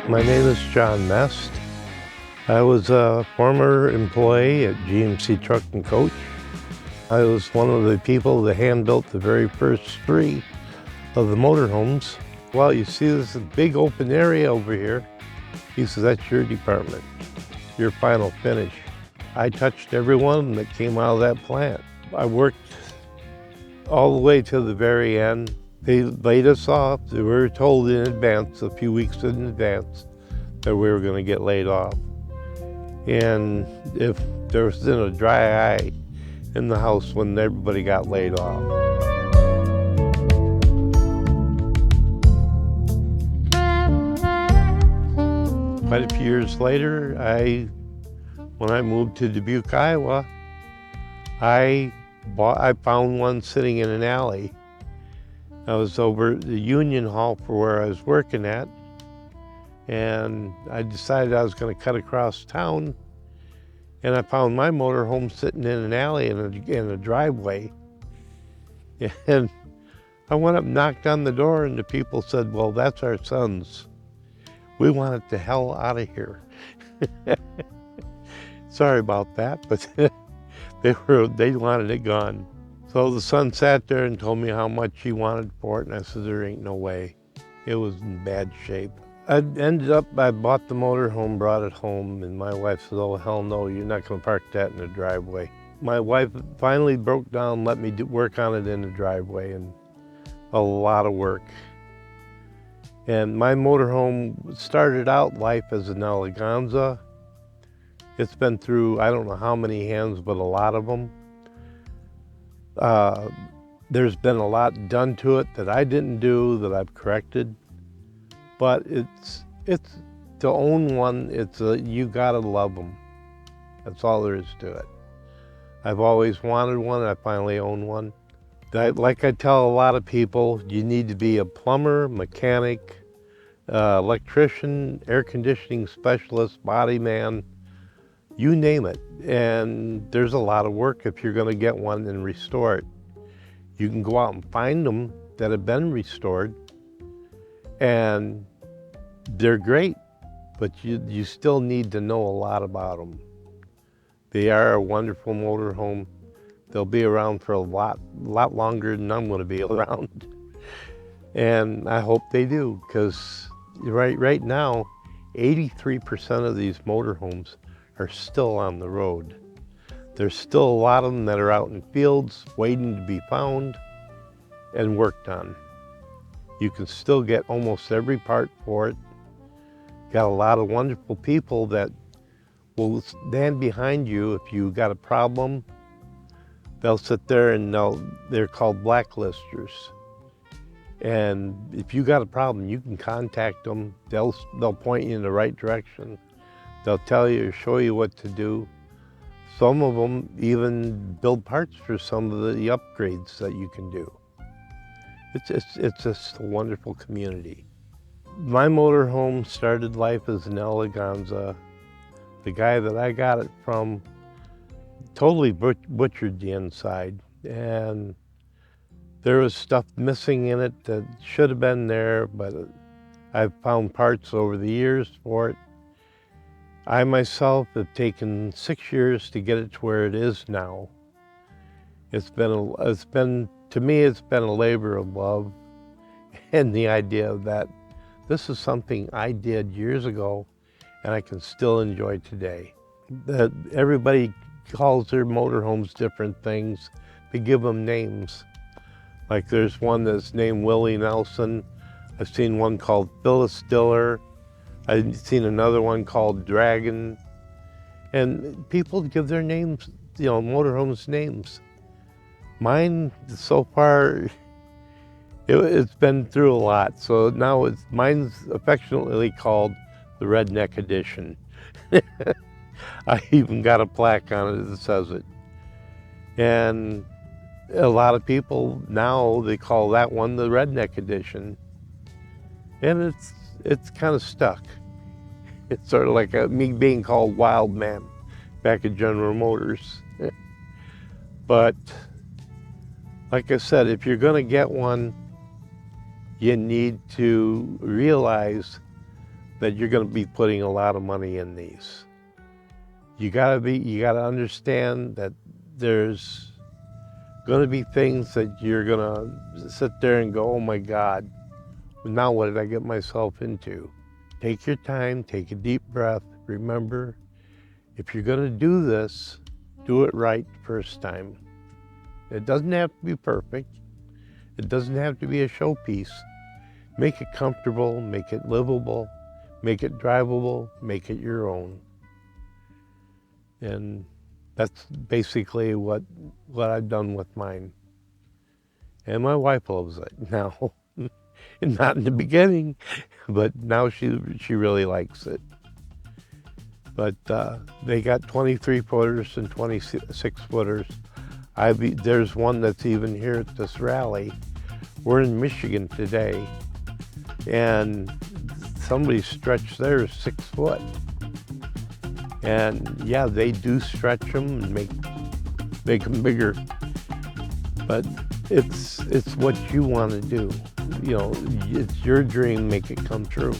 My name is John Mest. I was a former employee at GMC Truck and Coach. I was one of the people that hand-built the very first 3 of the motorhomes. Well, you see this big open area over here. He says, that's your department, your final finish. I touched every one that came out of that plant. I worked all the way to the very end. They laid us off. We were told in advance, a few weeks in advance, that we were going to get laid off. And if there wasn't a dry eye in the house when everybody got laid off. Quite a few years later, when I moved to Dubuque, Iowa, I found one sitting in an alley. I was over at the Union Hall for where I was working at, and I decided I was going to cut across town, and I found my motorhome sitting in an alley in a driveway. And I went up and knocked on the door, and the people said, well, that's our son's. We want it the hell out of here. Sorry about that, but they wanted it gone. So the son sat there and told me how much he wanted for it, and I said, there ain't no way. It was in bad shape. I bought the motorhome, brought it home, and my wife said, oh, hell no, you're not gonna park that in the driveway. My wife finally broke down, let me work on it in the driveway, and a lot of work. And my motorhome started out life as an eleganza. It's been through, I don't know how many hands, but a lot of them. There's been a lot done to it that I didn't do, that I've corrected. But it's to own one, you gotta love them. That's all there is to it. I've always wanted one, I finally own one. Like I tell a lot of people, you need to be a plumber, mechanic, electrician, air conditioning specialist, body man, you name it. And there's a lot of work if you're gonna get one and restore it. You can go out and find them that have been restored, and they're great, but you still need to know a lot about them. They are a wonderful motorhome. They'll be around for a lot longer than I'm gonna be around. And I hope they do, because right now, 83% of these motorhomes are still on the road. There's still a lot of them that are out in fields waiting to be found and worked on. You can still get almost every part for it. Got a lot of wonderful people that will stand behind you if you got a problem. They'll sit there and they're called blacklisters. And if you got a problem, you can contact them. They'll point you in the right direction. They'll tell you, show you what to do. Some of them even build parts for some of the upgrades that you can do. It's just a wonderful community. My motorhome started life as an eleganza. The guy that I got it from totally butchered the inside, and there was stuff missing in it that should have been there, but I've found parts over the years for it. I myself have taken 6 years to get it to where it is now. To me, it's been a labor of love, and the idea that this is something I did years ago and I can still enjoy today. Everybody calls their motorhomes different things. They give them names. Like there's one that's named Willie Nelson. I've seen one called Phyllis Diller. I've seen another one called Dragon. And people give their names, motorhomes names. Mine, so far, it's been through a lot. So now mine's affectionately called the Redneck Edition. I even got a plaque on it that says it. And a lot of people now, they call that one the Redneck Edition. And it's kind of stuck. It's sort of like me being called Wild Man back at General Motors. But like I said, if you're gonna get one, you need to realize that you're going to be putting a lot of money in these. You gotta understand that there's going to be things that you're going to sit there and go, oh my God, now what did I get myself into? Take your time, take a deep breath. Remember, if you're going to do this, do it right first time. It doesn't have to be perfect. It doesn't have to be a showpiece. Make it comfortable, make it livable, make it drivable, make it your own. And that's basically what I've done with mine. And my wife loves it now. Not in the beginning, but now she really likes it. But they got 23 footers and 26 footers. There's one that's even here at this rally. We're in Michigan today, and somebody stretched theirs 6 foot. And yeah, they do stretch them and make them bigger. But it's what you want to do. You know, it's your dream, make it come true.